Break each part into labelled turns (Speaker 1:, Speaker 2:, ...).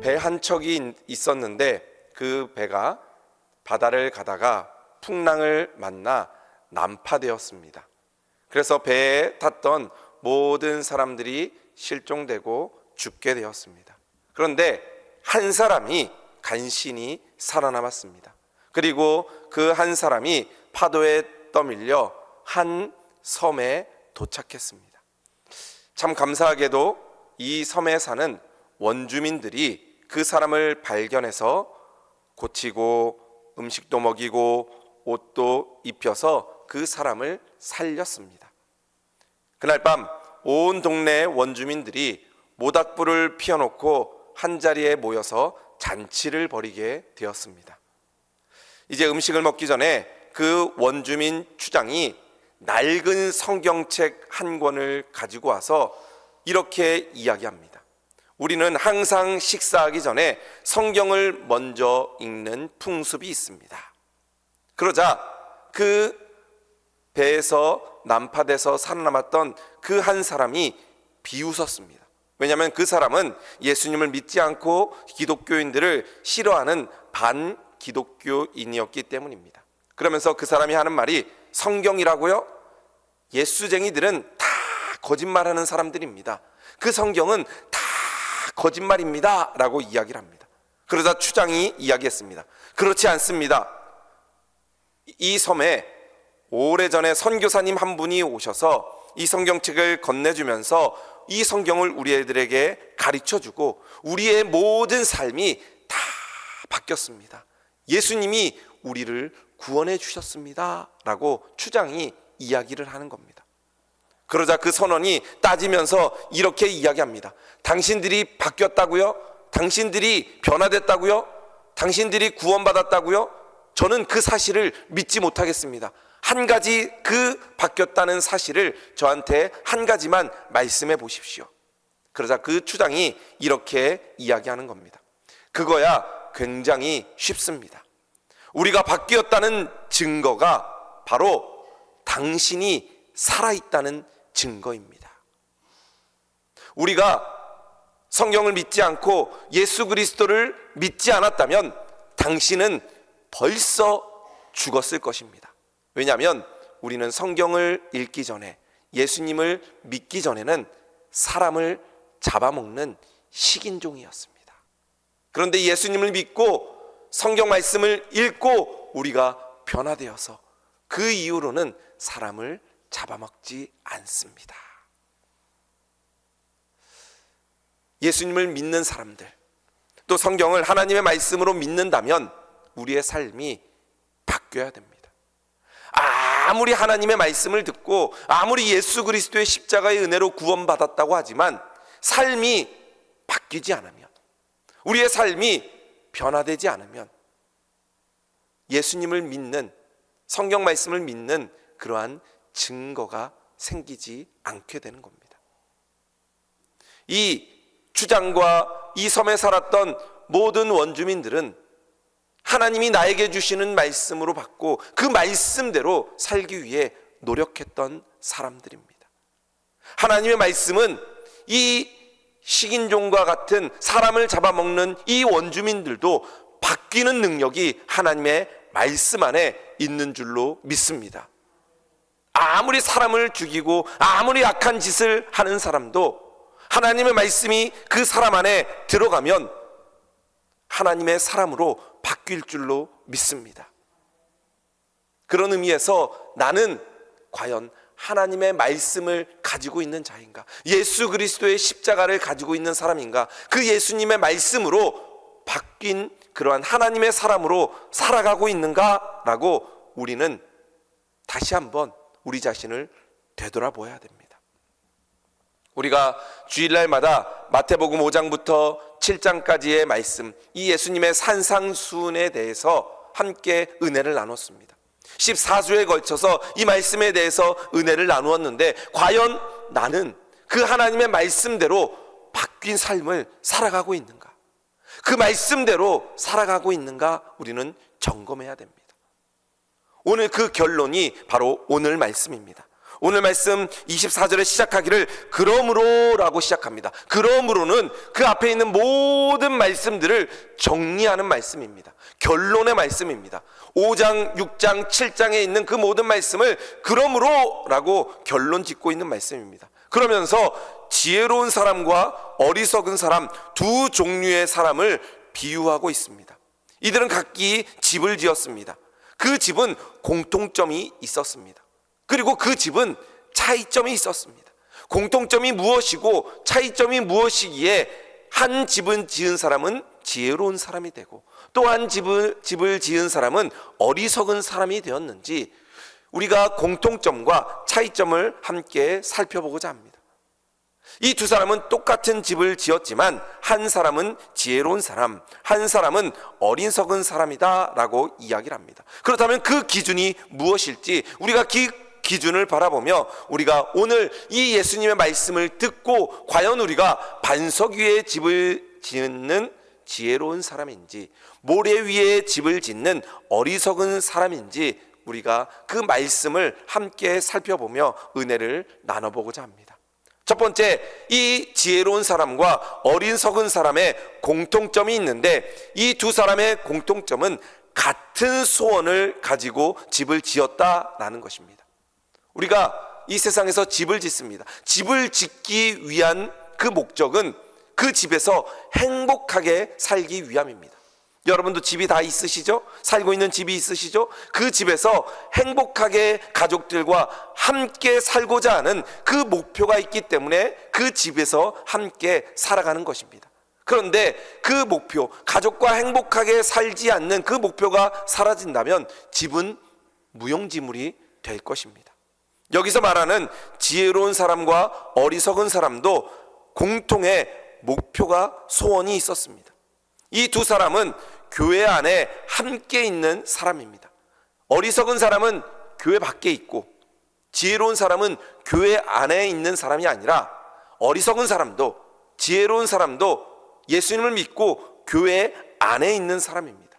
Speaker 1: 배 한 척이 있었는데 그 배가 바다를 가다가 풍랑을 만나 난파되었습니다. 그래서 배에 탔던 모든 사람들이 실종되고 죽게 되었습니다. 그런데 한 사람이 간신히 살아남았습니다. 그리고 그 한 사람이 파도에 떠밀려 한 섬에 도착했습니다. 참 감사하게도 이 섬에 사는 원주민들이 그 사람을 발견해서 고치고 음식도 먹이고 옷도 입혀서 그 사람을 살렸습니다. 그날 밤 온 동네 원주민들이 모닥불을 피워놓고 한자리에 모여서 잔치를 벌이게 되었습니다. 이제 음식을 먹기 전에 그 원주민 추장이 낡은 성경책 한 권을 가지고 와서 이렇게 이야기합니다. 우리는 항상 식사하기 전에 성경을 먼저 읽는 풍습이 있습니다. 그러자 그 배에서 난파돼서 살아남았던 그 한 사람이 비웃었습니다. 왜냐하면 그 사람은 예수님을 믿지 않고 기독교인들을 싫어하는 반기독교인이었기 때문입니다. 그러면서 그 사람이 하는 말이, 성경이라고요? 예수쟁이들은 다 거짓말하는 사람들입니다. 그 성경은 다 거짓말입니다 라고 이야기를 합니다. 그러자 추장이 이야기했습니다. 그렇지 않습니다. 이 섬에 오래전에 선교사님 한 분이 오셔서 이 성경책을 건네주면서 이 성경을 우리 애들에게 가르쳐주고 우리의 모든 삶이 다 바뀌었습니다. 예수님이 우리를 구원해 주셨습니다 라고 추장이 이야기를 하는 겁니다. 그러자 그 선원이 따지면서 이렇게 이야기합니다. 당신들이 바뀌었다고요? 당신들이 변화됐다고요? 당신들이 구원받았다고요? 저는 그 사실을 믿지 못하겠습니다. 한 가지 그 바뀌었다는 사실을 저한테 한 가지만 말씀해 보십시오. 그러자 그 추장이 이렇게 이야기하는 겁니다. 그거야 굉장히 쉽습니다. 우리가 바뀌었다는 증거가 바로 당신이 살아있다는 증거입니다. 우리가 성경을 믿지 않고 예수 그리스도를 믿지 않았다면 당신은 벌써 죽었을 것입니다. 왜냐하면 우리는 성경을 읽기 전에, 예수님을 믿기 전에는 사람을 잡아먹는 식인종이었습니다. 그런데 예수님을 믿고 성경 말씀을 읽고 우리가 변화되어서 그 이후로는 사람을 잡아먹지 않습니다. 예수님을 믿는 사람들, 또 성경을 하나님의 말씀으로 믿는다면 우리의 삶이 바뀌어야 됩니다. 아무리 하나님의 말씀을 듣고 아무리 예수 그리스도의 십자가의 은혜로 구원받았다고 하지만 삶이 바뀌지 않으면, 우리의 삶이 변화되지 않으면 예수님을 믿는, 성경 말씀을 믿는 그러한 증거가 생기지 않게 되는 겁니다. 이 추장과 이 섬에 살았던 모든 원주민들은 하나님이 나에게 주시는 말씀으로 받고 그 말씀대로 살기 위해 노력했던 사람들입니다. 하나님의 말씀은 이 식인종과 같은 사람을 잡아먹는 이 원주민들도 바뀌는 능력이 하나님의 말씀 안에 있는 줄로 믿습니다. 아무리 사람을 죽이고 아무리 악한 짓을 하는 사람도 하나님의 말씀이 그 사람 안에 들어가면 하나님의 사람으로 바뀔 줄로 믿습니다. 그런 의미에서 나는 과연 하나님의 말씀을 가지고 있는 자인가? 예수 그리스도의 십자가를 가지고 있는 사람인가? 그 예수님의 말씀으로 바뀐 그러한 하나님의 사람으로 살아가고 있는가라고 우리는 다시 한번 우리 자신을 되돌아보아야 됩니다. 우리가 주일날마다 마태복음 5장부터 7장까지의 말씀, 이 예수님의 산상수훈에 대해서 함께 은혜를 나눴습니다. 14주에 걸쳐서 이 말씀에 대해서 은혜를 나누었는데 과연 나는 그 하나님의 말씀대로 바뀐 삶을 살아가고 있는가? 그 말씀대로 살아가고 있는가? 우리는 점검해야 됩니다. 오늘 그 결론이 바로 오늘 말씀입니다. 오늘 말씀 24절에 시작하기를 그러므로라고 시작합니다. 그러므로는 그 앞에 있는 모든 말씀들을 정리하는 말씀입니다. 결론의 말씀입니다. 5장, 6장, 7장에 있는 그 모든 말씀을 그러므로라고 결론 짓고 있는 말씀입니다. 그러면서 지혜로운 사람과 어리석은 사람 두 종류의 사람을 비유하고 있습니다. 이들은 각기 집을 지었습니다. 그 집은 공통점이 있었습니다. 그리고 그 집은 차이점이 있었습니다. 공통점이 무엇이고 차이점이 무엇이기에 한 집은 지은 사람은 지혜로운 사람이 되고 또 한 집을 지은 사람은 어리석은 사람이 되었는지 우리가 공통점과 차이점을 함께 살펴보고자 합니다. 이 두 사람은 똑같은 집을 지었지만 한 사람은 지혜로운 사람, 한 사람은 어리석은 사람이다 라고 이야기를 합니다. 그렇다면 그 기준이 무엇일지 우리가 기준을 바라보며 우리가 오늘 이 예수님의 말씀을 듣고 과연 우리가 반석 위에 집을 짓는 지혜로운 사람인지 모래 위에 집을 짓는 어리석은 사람인지 우리가 그 말씀을 함께 살펴보며 은혜를 나눠보고자 합니다. 첫 번째, 이 지혜로운 사람과 어리석은 사람의 공통점이 있는데 이 두 사람의 공통점은 같은 소원을 가지고 집을 지었다라는 것입니다. 우리가 이 세상에서 집을 짓습니다. 집을 짓기 위한 그 목적은 그 집에서 행복하게 살기 위함입니다. 여러분도 집이 다 있으시죠? 살고 있는 집이 있으시죠? 그 집에서 행복하게 가족들과 함께 살고자 하는 그 목표가 있기 때문에 그 집에서 함께 살아가는 것입니다. 그런데 그 목표, 가족과 행복하게 살지 않는 그 목표가 사라진다면 집은 무용지물이 될 것입니다. 여기서 말하는 지혜로운 사람과 어리석은 사람도 공통의 목표가 소원이 있었습니다. 이 두 사람은 교회 안에 함께 있는 사람입니다. 어리석은 사람은 교회 밖에 있고 지혜로운 사람은 교회 안에 있는 사람이 아니라 어리석은 사람도 지혜로운 사람도 예수님을 믿고 교회 안에 있는 사람입니다.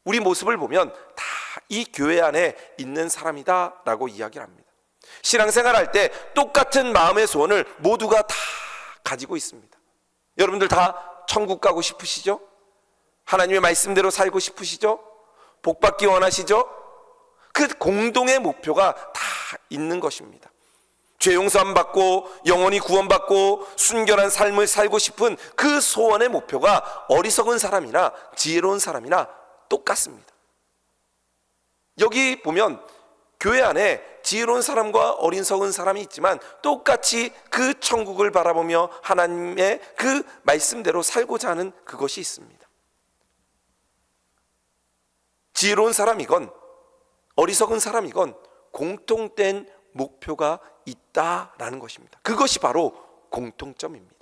Speaker 1: 우리 모습을 보면 다 이 교회 안에 있는 사람이다 라고 이야기를 합니다. 신앙생활 할 때 똑같은 마음의 소원을 모두가 다 가지고 있습니다. 여러분들 다 천국 가고 싶으시죠? 하나님의 말씀대로 살고 싶으시죠? 복 받기 원하시죠? 그 공동의 목표가 다 있는 것입니다. 죄 용서함 받고 영원히 구원받고 순결한 삶을 살고 싶은 그 소원의 목표가 어리석은 사람이나 지혜로운 사람이나 똑같습니다. 여기 보면 교회 안에 지혜로운 사람과 어리석은 사람이 있지만 똑같이 그 천국을 바라보며 하나님의 그 말씀대로 살고자 하는 그것이 있습니다. 지혜로운 사람이건 어리석은 사람이건 공통된 목표가 있다라는 것입니다. 그것이 바로 공통점입니다.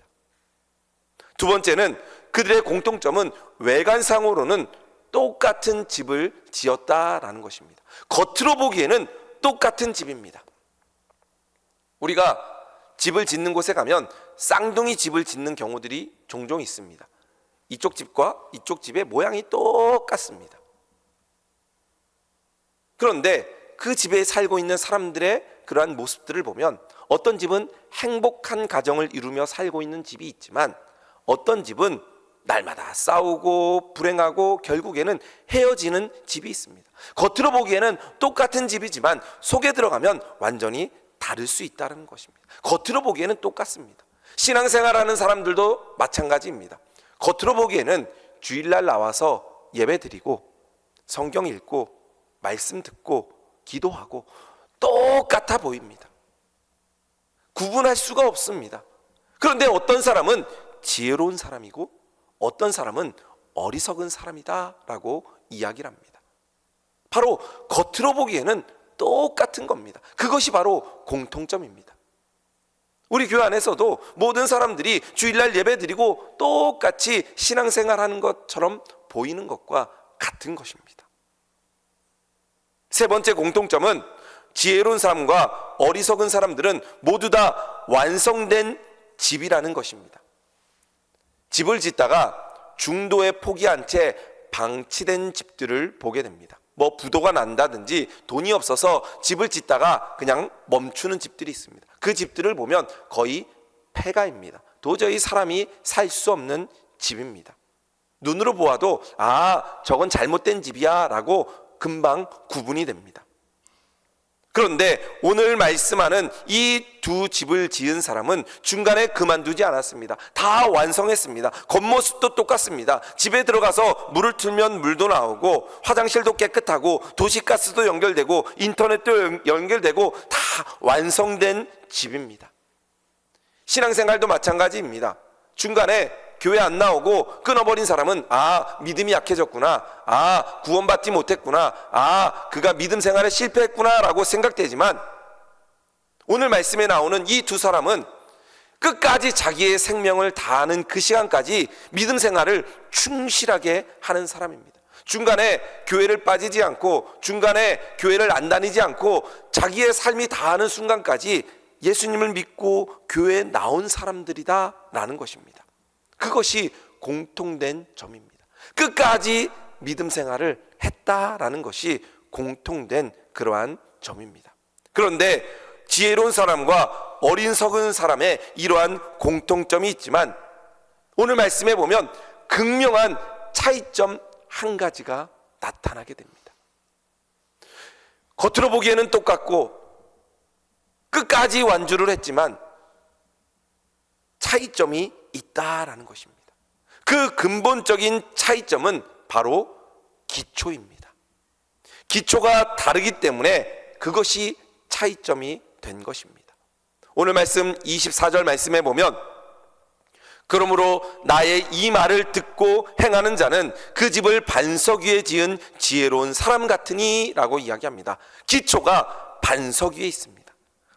Speaker 1: 두 번째는 그들의 공통점은 외관상으로는 똑같은 집을 지었다라는 것입니다. 겉으로 보기에는 똑같은 집입니다. 우리가 집을 짓는 곳에 가면 쌍둥이 집을 짓는 경우들이 종종 있습니다. 이쪽 집과 이쪽 집의 모양이 똑같습니다. 그런데 그 집에 살고 있는 사람들의 그러한 모습들을 보면 어떤 집은 행복한 가정을 이루며 살고 있는 집이 있지만 어떤 집은 날마다 싸우고 불행하고 결국에는 헤어지는 집이 있습니다. 겉으로 보기에는 똑같은 집이지만 속에 들어가면 완전히 다를 수 있다는 것입니다. 겉으로 보기에는 똑같습니다. 신앙생활하는 사람들도 마찬가지입니다. 겉으로 보기에는 주일날 나와서 예배드리고 성경 읽고 말씀 듣고 기도하고 똑같아 보입니다. 구분할 수가 없습니다. 그런데 어떤 사람은 지혜로운 사람이고 어떤 사람은 어리석은 사람이다 라고 이야기를 합니다. 바로 겉으로 보기에는 똑같은 겁니다. 그것이 바로 공통점입니다. 우리 교회 안에서도 모든 사람들이 주일날 예배드리고 똑같이 신앙생활하는 것처럼 보이는 것과 같은 것입니다. 세 번째 공통점은 지혜로운 사람과 어리석은 사람들은 모두 다 완성된 집이라는 것입니다. 집을 짓다가 중도에 포기한 채 방치된 집들을 보게 됩니다. 뭐 부도가 난다든지 돈이 없어서 집을 짓다가 그냥 멈추는 집들이 있습니다. 그 집들을 보면 거의 폐가입니다. 도저히 사람이 살 수 없는 집입니다. 눈으로 보아도 저건 잘못된 집이야 라고 금방 구분이 됩니다. 그런데 오늘 말씀하는 이 두 집을 지은 사람은 중간에 그만두지 않았습니다. 다 완성했습니다. 겉모습도 똑같습니다. 집에 들어가서 물을 틀면 물도 나오고, 화장실도 깨끗하고, 도시가스도 연결되고, 인터넷도 연결되고, 다 완성된 집입니다. 신앙생활도 마찬가지입니다. 중간에 교회 안 나오고 끊어버린 사람은 믿음이 약해졌구나, 구원받지 못했구나, 그가 믿음 생활에 실패했구나 라고 생각되지만, 오늘 말씀에 나오는 이 두 사람은 끝까지 자기의 생명을 다하는 그 시간까지 믿음 생활을 충실하게 하는 사람입니다. 중간에 교회를 빠지지 않고, 중간에 교회를 안 다니지 않고, 자기의 삶이 다하는 순간까지 예수님을 믿고 교회에 나온 사람들이다 라는 것입니다. 그것이 공통된 점입니다. 끝까지 믿음 생활을 했다라는 것이 공통된 그러한 점입니다. 그런데 지혜로운 사람과 어리석은 사람의 이러한 공통점이 있지만, 오늘 말씀에 보면 극명한 차이점 한 가지가 나타나게 됩니다. 겉으로 보기에는 똑같고 끝까지 완주를 했지만 차이점이 있다라는 것입니다. 그 근본적인 차이점은 바로 기초입니다. 기초가 다르기 때문에 그것이 차이점이 된 것입니다. 오늘 말씀 24절 말씀에 보면, 그러므로 나의 이 말을 듣고 행하는 자는 그 집을 반석 위에 지은 지혜로운 사람 같으니 라고 이야기합니다. 기초가 반석 위에 있습니다.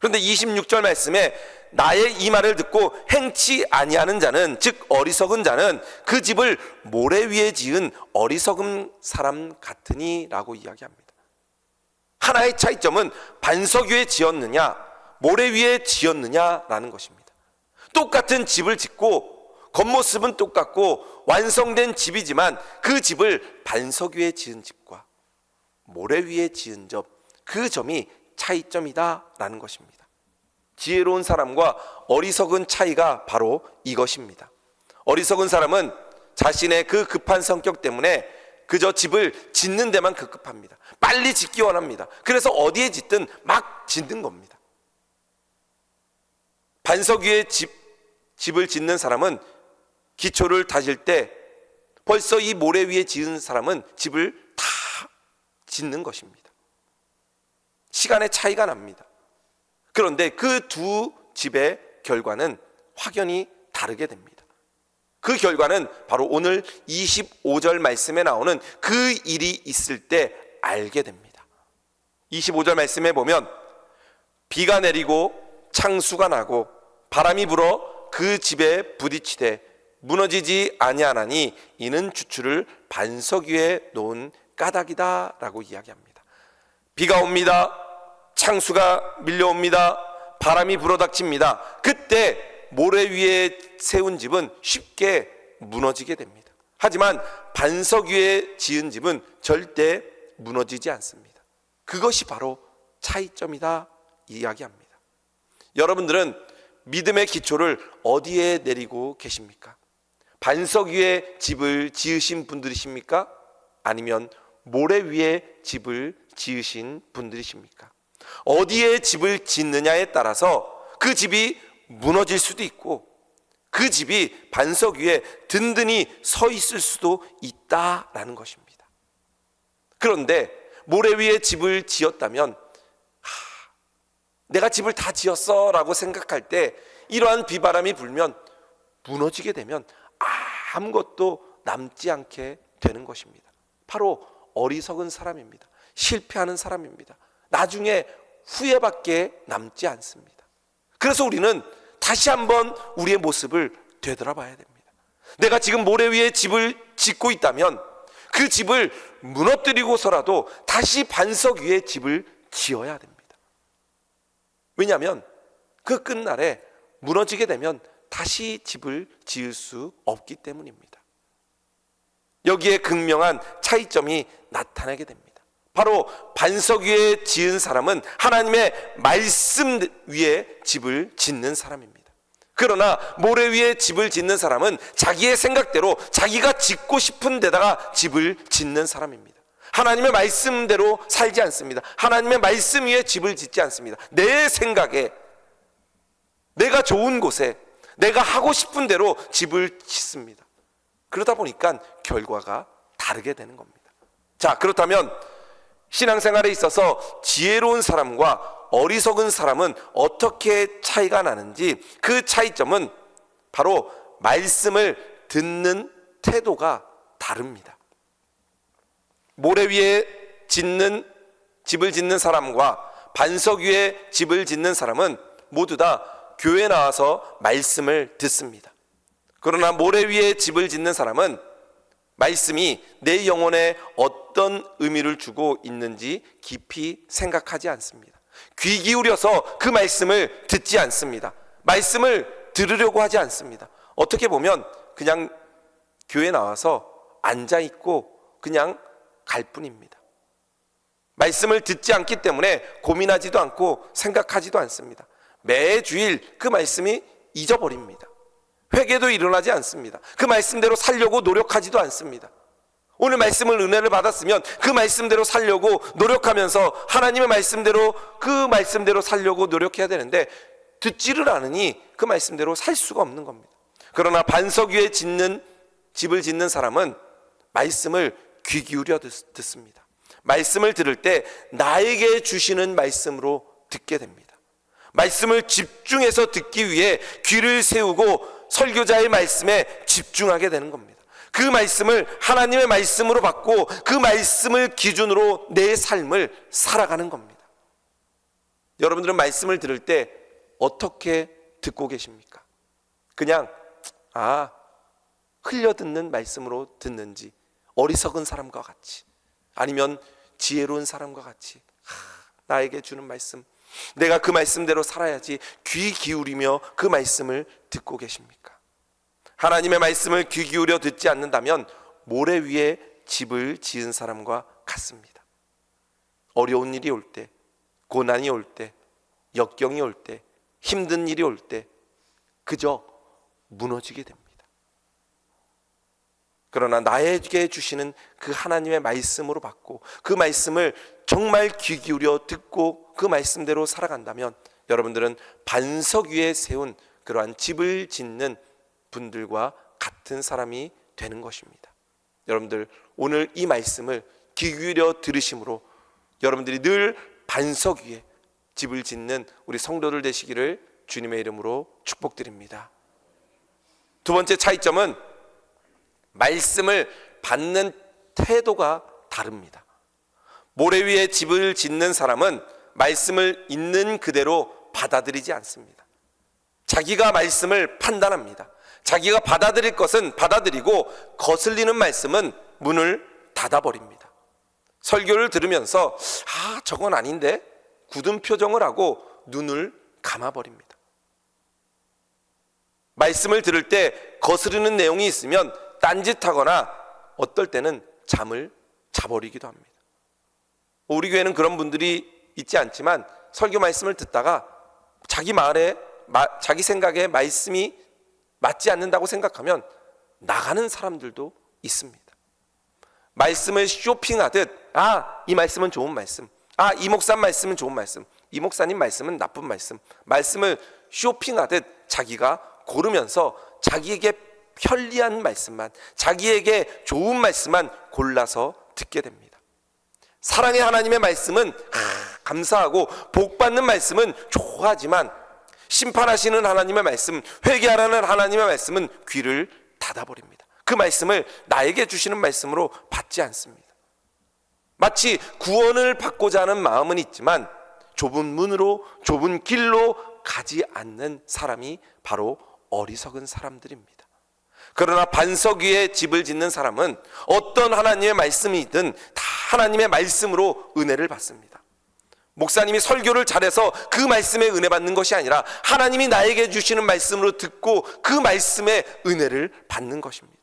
Speaker 1: 그런데 26절 말씀에 나의 이 말을 듣고 행치 아니하는 자는, 즉 어리석은 자는 그 집을 모래 위에 지은 어리석은 사람 같으니 라고 이야기합니다. 하나의 차이점은 반석 위에 지었느냐 모래 위에 지었느냐라는 것입니다. 똑같은 집을 짓고 겉모습은 똑같고 완성된 집이지만 그 집을 반석 위에 지은 집과 모래 위에 지은 점, 그 점이 차이점이다라는 것입니다. 지혜로운 사람과 어리석은 차이가 바로 이것입니다. 어리석은 사람은 자신의 그 급한 성격 때문에 그저 집을 짓는 데만 급급합니다. 빨리 짓기 원합니다. 그래서 어디에 짓든 막 짓는 겁니다. 반석 위에 집을 짓는 사람은 기초를 다질 때 벌써 이 모래 위에 지은 사람은 집을 다 짓는 것입니다. 시간의 차이가 납니다. 그런데 그 두 집의 결과는 확연히 다르게 됩니다. 그 결과는 바로 오늘 25절 말씀에 나오는 그 일이 있을 때 알게 됩니다. 25절 말씀에 보면 비가 내리고 창수가 나고 바람이 불어 그 집에 부딪히되 무너지지 아니하나니 이는 주추를 반석 위에 놓은 까닭이다 라고 이야기합니다. 비가 옵니다. 창수가 밀려옵니다. 바람이 불어닥칩니다. 그때 모래 위에 세운 집은 쉽게 무너지게 됩니다. 하지만 반석 위에 지은 집은 절대 무너지지 않습니다. 그것이 바로 차이점이다 이야기합니다. 여러분들은 믿음의 기초를 어디에 내리고 계십니까? 반석 위에 집을 지으신 분들이십니까? 아니면 모래 위에 집을 지으신 분들이십니까? 어디에 집을 짓느냐에 따라서 그 집이 무너질 수도 있고 그 집이 반석 위에 든든히 서 있을 수도 있다라는 것입니다. 그런데 모래 위에 집을 지었다면 내가 집을 다 지었어 라고 생각할 때 이러한 비바람이 불면 무너지게 되면 아무것도 남지 않게 되는 것입니다. 바로 어리석은 사람입니다. 실패하는 사람입니다. 나중에 후회밖에 남지 않습니다. 그래서 우리는 다시 한번 우리의 모습을 되돌아봐야 됩니다. 내가 지금 모래 위에 집을 짓고 있다면 그 집을 무너뜨리고서라도 다시 반석 위에 집을 지어야 됩니다. 왜냐하면 그 끝날에 무너지게 되면 다시 집을 지을 수 없기 때문입니다. 여기에 극명한 차이점이 나타나게 됩니다. 바로 반석 위에 지은 사람은 하나님의 말씀 위에 집을 짓는 사람입니다. 그러나 모래 위에 집을 짓는 사람은 자기의 생각대로 자기가 짓고 싶은 데다가 집을 짓는 사람입니다. 하나님의 말씀대로 살지 않습니다. 하나님의 말씀 위에 집을 짓지 않습니다. 내 생각에, 내가 좋은 곳에, 내가 하고 싶은 대로 집을 짓습니다. 그러다 보니까 결과가 다르게 되는 겁니다. 자, 그렇다면 신앙생활에 있어서 지혜로운 사람과 어리석은 사람은 어떻게 차이가 나는지, 그 차이점은 바로 말씀을 듣는 태도가 다릅니다. 모래 위에 집을 짓는 사람과 반석 위에 집을 짓는 사람은 모두 다 교회에 나와서 말씀을 듣습니다. 그러나 모래 위에 집을 짓는 사람은 말씀이 내 영혼에 어떤 의미를 주고 있는지 깊이 생각하지 않습니다. 귀 기울여서 그 말씀을 듣지 않습니다. 말씀을 들으려고 하지 않습니다. 어떻게 보면 그냥 교회에 나와서 앉아있고 그냥 갈 뿐입니다. 말씀을 듣지 않기 때문에 고민하지도 않고 생각하지도 않습니다. 매주일 그 말씀이 잊어버립니다. 회개도 일어나지 않습니다. 그 말씀대로 살려고 노력하지도 않습니다. 오늘 말씀을 은혜를 받았으면 그 말씀대로 살려고 노력하면서 하나님의 말씀대로 그 말씀대로 살려고 노력해야 되는데 듣지를 않으니 그 말씀대로 살 수가 없는 겁니다. 그러나 반석 위에 집을 짓는 사람은 말씀을 귀 기울여 듣습니다. 말씀을 들을 때 나에게 주시는 말씀으로 듣게 됩니다. 말씀을 집중해서 듣기 위해 귀를 세우고 설교자의 말씀에 집중하게 되는 겁니다. 그 말씀을 하나님의 말씀으로 받고 그 말씀을 기준으로 내 삶을 살아가는 겁니다. 여러분들은 말씀을 들을 때 어떻게 듣고 계십니까? 그냥 흘려듣는 말씀으로 듣는지, 어리석은 사람과 같이, 아니면 지혜로운 사람과 같이 나에게 주는 말씀, 내가 그 말씀대로 살아야지 귀 기울이며 그 말씀을 듣고 계십니까? 하나님의 말씀을 귀 기울여 듣지 않는다면 모래 위에 집을 지은 사람과 같습니다. 어려운 일이 올 때, 고난이 올 때, 역경이 올 때, 힘든 일이 올 때 그저 무너지게 됩니다. 그러나 나에게 주시는 그 하나님의 말씀으로 받고 그 말씀을 정말 귀 기울여 듣고 그 말씀대로 살아간다면 여러분들은 반석 위에 세운 그러한 집을 짓는 분들과 같은 사람이 되는 것입니다. 여러분들 오늘 이 말씀을 귀 기울여 들으심으로 여러분들이 늘 반석 위에 집을 짓는 우리 성도들 되시기를 주님의 이름으로 축복드립니다. 두 번째 차이점은 말씀을 받는 태도가 다릅니다. 모래 위에 집을 짓는 사람은 말씀을 있는 그대로 받아들이지 않습니다. 자기가 말씀을 판단합니다. 자기가 받아들일 것은 받아들이고 거슬리는 말씀은 문을 닫아버립니다. 설교를 들으면서 저건 아닌데 굳은 표정을 하고 눈을 감아버립니다. 말씀을 들을 때 거스르는 내용이 있으면 딴짓하거나 어떨 때는 잠을 자버리기도 합니다. 우리 교회는 그런 분들이 있지 않지만 설교 말씀을 듣다가 자기 생각에 말씀이 맞지 않는다고 생각하면 나가는 사람들도 있습니다. 말씀을 쇼핑하듯 이 말씀은 좋은 말씀, 이 목사 말씀은 좋은 말씀, 이 목사님 말씀은 나쁜 말씀, 말씀을 쇼핑하듯 자기가 고르면서 자기에게 편리한 말씀만, 자기에게 좋은 말씀만 골라서 듣게 됩니다. 사랑의 하나님의 말씀은 감사하고 복받는 말씀은 좋아하지만 심판하시는 하나님의 말씀, 회개하라는 하나님의 말씀은 귀를 닫아버립니다. 그 말씀을 나에게 주시는 말씀으로 받지 않습니다. 마치 구원을 받고자 하는 마음은 있지만 좁은 문으로, 좁은 길로 가지 않는 사람이 바로 어리석은 사람들입니다. 그러나 반석 위에 집을 짓는 사람은 어떤 하나님의 말씀이든 다 하나님의 말씀으로 은혜를 받습니다. 목사님이 설교를 잘해서 그 말씀에 은혜 받는 것이 아니라 하나님이 나에게 주시는 말씀으로 듣고 그 말씀에 은혜를 받는 것입니다.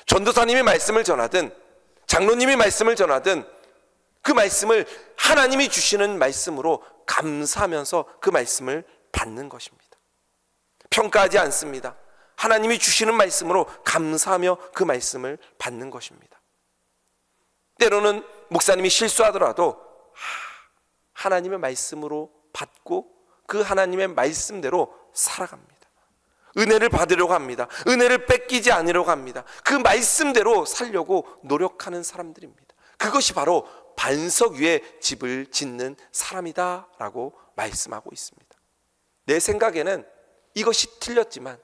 Speaker 1: 전도사님이 말씀을 전하든 장로님이 말씀을 전하든 그 말씀을 하나님이 주시는 말씀으로 감사하면서 그 말씀을 받는 것입니다. 평가하지 않습니다. 하나님이 주시는 말씀으로 감사하며 그 말씀을 받는 것입니다. 때로는 목사님이 실수하더라도 하나님의 말씀으로 받고 그 하나님의 말씀대로 살아갑니다. 은혜를 받으려고 합니다. 은혜를 뺏기지 않으려고 합니다. 그 말씀대로 살려고 노력하는 사람들입니다. 그것이 바로 반석 위에 집을 짓는 사람이다 라고 말씀하고 있습니다. 내 생각에는 이것이 틀렸지만,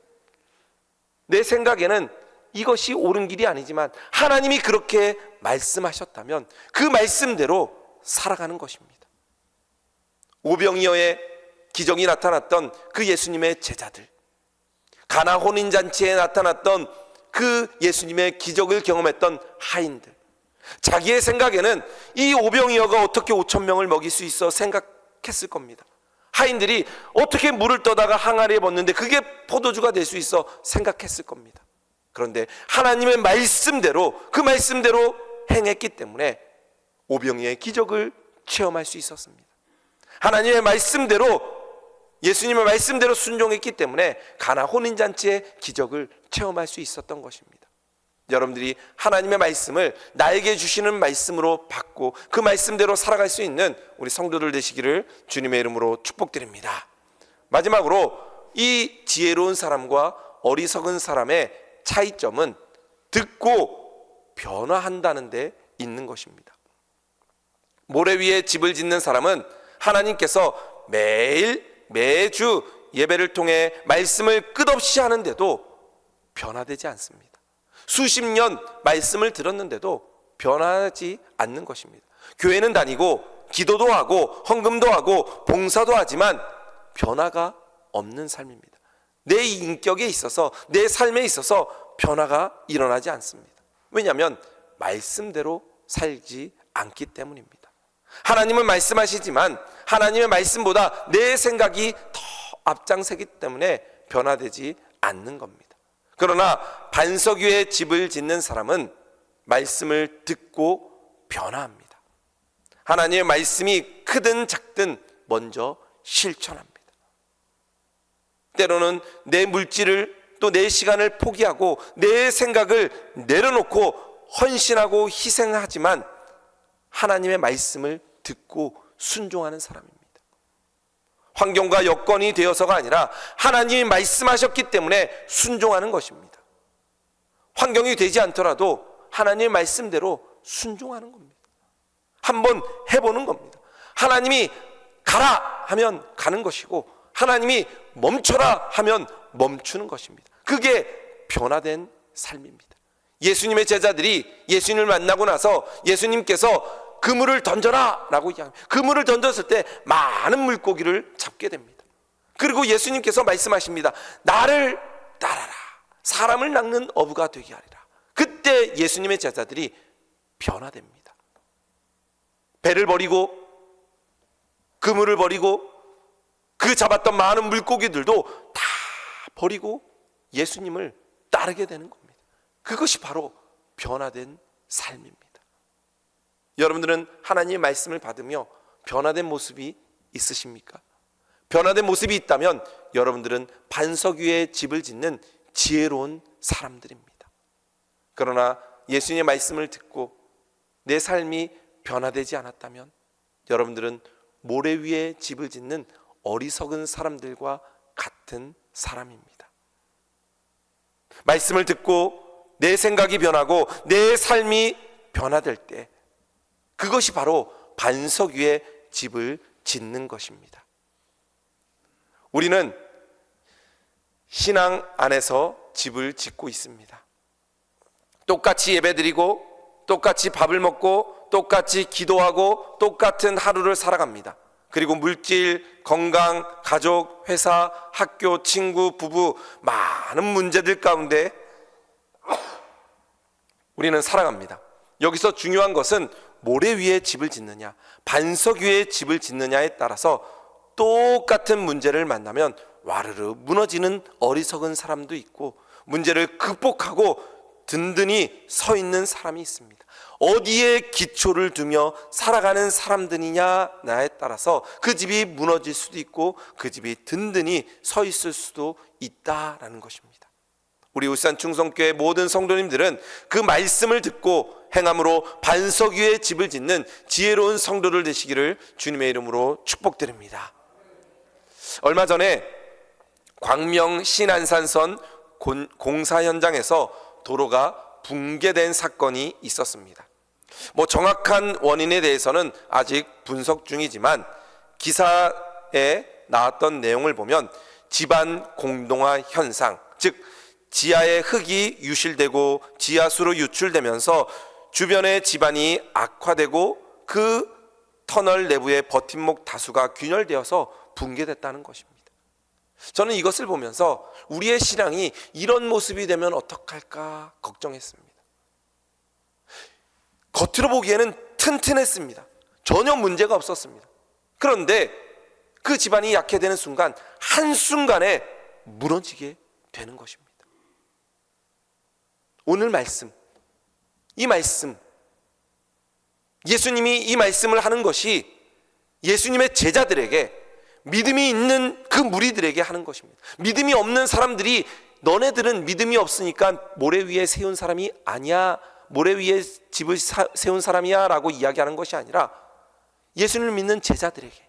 Speaker 1: 내 생각에는 이것이 옳은 길이 아니지만 하나님이 그렇게 말씀하셨다면 그 말씀대로 살아가는 것입니다. 오병이어의 기적이 나타났던 그 예수님의 제자들, 가나 혼인잔치에 나타났던 그 예수님의 기적을 경험했던 하인들, 자기의 생각에는 이 오병이어가 어떻게 5,000명을 먹일 수 있어 생각했을 겁니다. 하인들이 어떻게 물을 떠다가 항아리에 붓는데 그게 포도주가 될 수 있어 생각했을 겁니다. 그런데 하나님의 말씀대로, 그 말씀대로 행했기 때문에 오병이어의 기적을 체험할 수 있었습니다. 하나님의 말씀대로, 예수님의 말씀대로 순종했기 때문에 가나 혼인잔치의 기적을 체험할 수 있었던 것입니다. 여러분들이 하나님의 말씀을 나에게 주시는 말씀으로 받고 그 말씀대로 살아갈 수 있는 우리 성도들 되시기를 주님의 이름으로 축복드립니다. 마지막으로 이 지혜로운 사람과 어리석은 사람의 차이점은 듣고 변화한다는 데 있는 것입니다. 모래 위에 집을 짓는 사람은 하나님께서 매주 예배를 통해 말씀을 끝없이 하는데도 변화되지 않습니다. 수십 년 말씀을 들었는데도 변하지 않는 것입니다. 교회는 다니고 기도도 하고 헌금도 하고 봉사도 하지만 변화가 없는 삶입니다. 내 인격에 있어서, 내 삶에 있어서 변화가 일어나지 않습니다. 왜냐하면 말씀대로 살지 않기 때문입니다. 하나님은 말씀하시지만 하나님의 말씀보다 내 생각이 더 앞장서기 때문에 변화되지 않는 겁니다. 그러나 반석 위에 집을 짓는 사람은 말씀을 듣고 변화합니다. 하나님의 말씀이 크든 작든 먼저 실천합니다. 때로는 내 물질을, 또 내 시간을 포기하고 내 생각을 내려놓고 헌신하고 희생하지만 하나님의 말씀을 듣고 순종하는 사람입니다. 환경과 여건이 되어서가 아니라 하나님이 말씀하셨기 때문에 순종하는 것입니다. 환경이 되지 않더라도 하나님의 말씀대로 순종하는 겁니다. 한번 해보는 겁니다. 하나님이 가라 하면 가는 것이고 하나님이 멈춰라 하면 멈추는 것입니다. 그게 변화된 삶입니다. 예수님의 제자들이 예수님을 만나고 나서 예수님께서 그물을 던져라 라고 이야기합니다. 그물을 던졌을 때 많은 물고기를 잡게 됩니다. 그리고 예수님께서 말씀하십니다. 나를 따라라. 사람을 낚는 어부가 되게 하리라. 그때 예수님의 제자들이 변화됩니다. 배를 버리고 그물을 버리고 그 잡았던 많은 물고기들도 다 버리고 예수님을 따르게 되는 겁니다. 그것이 바로 변화된 삶입니다. 여러분들은 하나님의 말씀을 받으며 변화된 모습이 있으십니까? 변화된 모습이 있다면 여러분들은 반석 위에 집을 짓는 지혜로운 사람들입니다. 그러나 예수님의 말씀을 듣고 내 삶이 변화되지 않았다면 여러분들은 모래 위에 집을 짓는 어리석은 사람들과 같은 사람입니다. 말씀을 듣고 내 생각이 변하고 내 삶이 변화될 때 그것이 바로 반석 위에 집을 짓는 것입니다. 우리는 신앙 안에서 집을 짓고 있습니다. 똑같이 예배드리고 똑같이 밥을 먹고 똑같이 기도하고 똑같은 하루를 살아갑니다. 그리고 물질, 건강, 가족, 회사, 학교, 친구, 부부 많은 문제들 가운데 우리는 살아갑니다. 여기서 중요한 것은 모래 위에 집을 짓느냐, 반석 위에 집을 짓느냐에 따라서 똑같은 문제를 만나면 와르르 무너지는 어리석은 사람도 있고 문제를 극복하고 든든히 서 있는 사람이 있습니다. 어디에 기초를 두며 살아가는 사람들이냐에 따라서 그 집이 무너질 수도 있고 그 집이 든든히 서 있을 수도 있다라는 것입니다. 우리 울산 충성교회 모든 성도님들은 그 말씀을 듣고 행함으로 반석 위에 집을 짓는 지혜로운 성도들 되시기를 주님의 이름으로 축복드립니다. 얼마 전에 광명 신안산선 공사 현장에서 도로가 붕괴된 사건이 있었습니다. 정확한 원인에 대해서는 아직 분석 중이지만 기사에 나왔던 내용을 보면 지반 공동화 현상, 즉 지하의 흙이 유실되고 지하수로 유출되면서 주변의 지반이 악화되고 그 터널 내부의 버팀목 다수가 균열되어서 붕괴됐다는 것입니다. 저는 이것을 보면서 우리의 신앙이 이런 모습이 되면 어떡할까 걱정했습니다. 겉으로 보기에는 튼튼했습니다. 전혀 문제가 없었습니다. 그런데 그 지반이 약해지는 순간 한순간에 무너지게 되는 것입니다. 오늘 말씀, 이 말씀, 예수님이 이 말씀을 하는 것이 예수님의 제자들에게, 믿음이 있는 그 무리들에게 하는 것입니다. 믿음이 없는 사람들이 너네들은 믿음이 없으니까 모래 위에 세운 사람이 아니야, 모래 위에 집을 세운 사람이야 라고 이야기하는 것이 아니라 예수님을 믿는 제자들에게,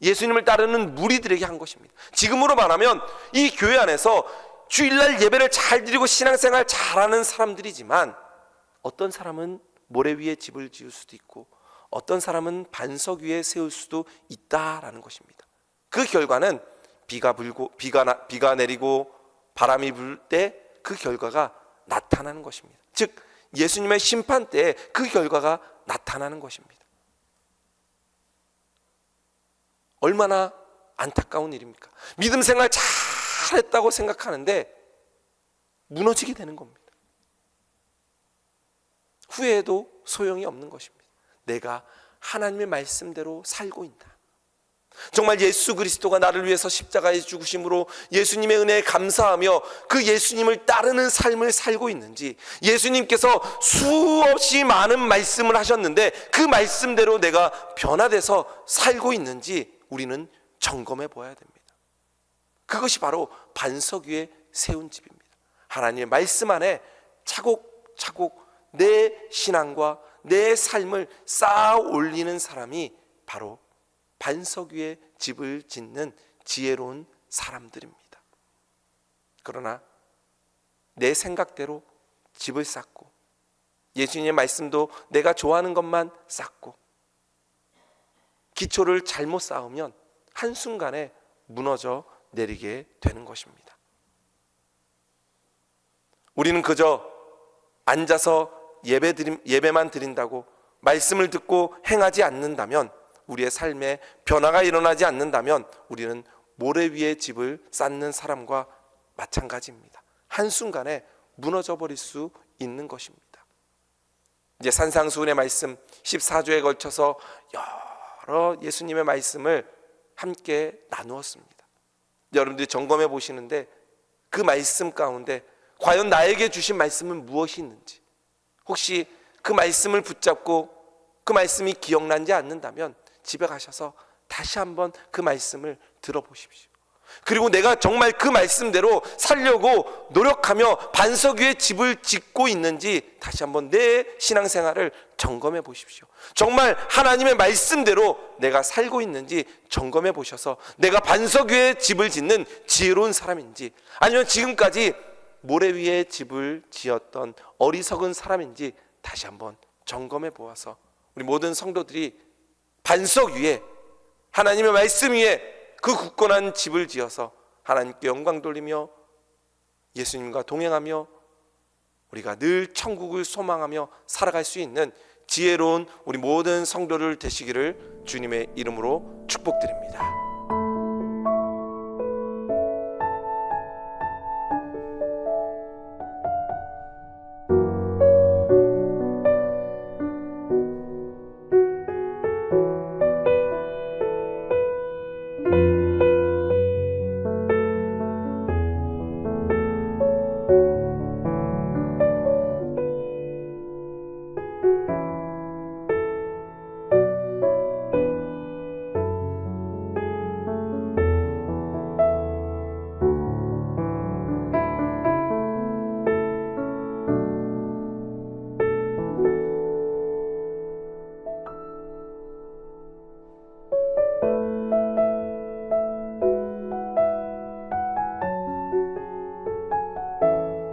Speaker 1: 예수님을 따르는 무리들에게 한 것입니다. 지금으로 말하면 이 교회 안에서 주일날 예배를 잘 드리고 신앙생활 잘하는 사람들이지만 어떤 사람은 모래 위에 집을 지을 수도 있고 어떤 사람은 반석 위에 세울 수도 있다라는 것입니다. 그 결과는 비가 내리고 바람이 불 때 그 결과가 나타나는 것입니다. 즉 예수님의 심판 때에 그 결과가 나타나는 것입니다. 얼마나 안타까운 일입니까? 믿음 생활 잘했다고 생각하는데 무너지게 되는 겁니다. 후회해도 소용이 없는 것입니다. 내가 하나님의 말씀대로 살고 있다. 정말 예수 그리스도가 나를 위해서 십자가에 죽으심으로 예수님의 은혜에 감사하며 그 예수님을 따르는 삶을 살고 있는지, 예수님께서 수없이 많은 말씀을 하셨는데 그 말씀대로 내가 변화돼서 살고 있는지 우리는 점검해 보아야 됩니다. 그것이 바로 반석 위에 세운 집입니다. 하나님의 말씀 안에 차곡차곡 내 신앙과 내 삶을 쌓아 올리는 사람이 바로 반석 위에 집을 짓는 지혜로운 사람들입니다. 그러나 내 생각대로 집을 쌓고 예수님의 말씀도 내가 좋아하는 것만 쌓고 기초를 잘못 쌓으면 한순간에 무너져 내리게 되는 것입니다. 우리는 그저 앉아서 예배만 드린다고 말씀을 듣고 행하지 않는다면, 우리의 삶에 변화가 일어나지 않는다면 우리는 모래 위에 집을 쌓는 사람과 마찬가지입니다. 한순간에 무너져 버릴 수 있는 것입니다. 이제 산상수훈의 말씀 14주에 걸쳐서 여러 예수님의 말씀을 함께 나누었습니다. 여러분들이 점검해 보시는데 그 말씀 가운데 과연 나에게 주신 말씀은 무엇이 있는지, 혹시 그 말씀을 붙잡고 그 말씀이 기억나지 않는다면 집에 가셔서 다시 한번 그 말씀을 들어보십시오. 그리고 내가 정말 그 말씀대로 살려고 노력하며 반석 위에 집을 짓고 있는지 다시 한번 내 신앙생활을 점검해 보십시오. 정말 하나님의 말씀대로 내가 살고 있는지 점검해 보셔서 내가 반석 위에 집을 짓는 지혜로운 사람인지, 아니면 지금까지 모래 위에 집을 지었던 어리석은 사람인지 다시 한번 점검해 보아서 우리 모든 성도들이 반석 위에, 하나님의 말씀 위에 그 굳건한 집을 지어서 하나님께 영광 돌리며 예수님과 동행하며 우리가 늘 천국을 소망하며 살아갈 수 있는 지혜로운 우리 모든 성도를 되시기를 주님의 이름으로 축복드립니다.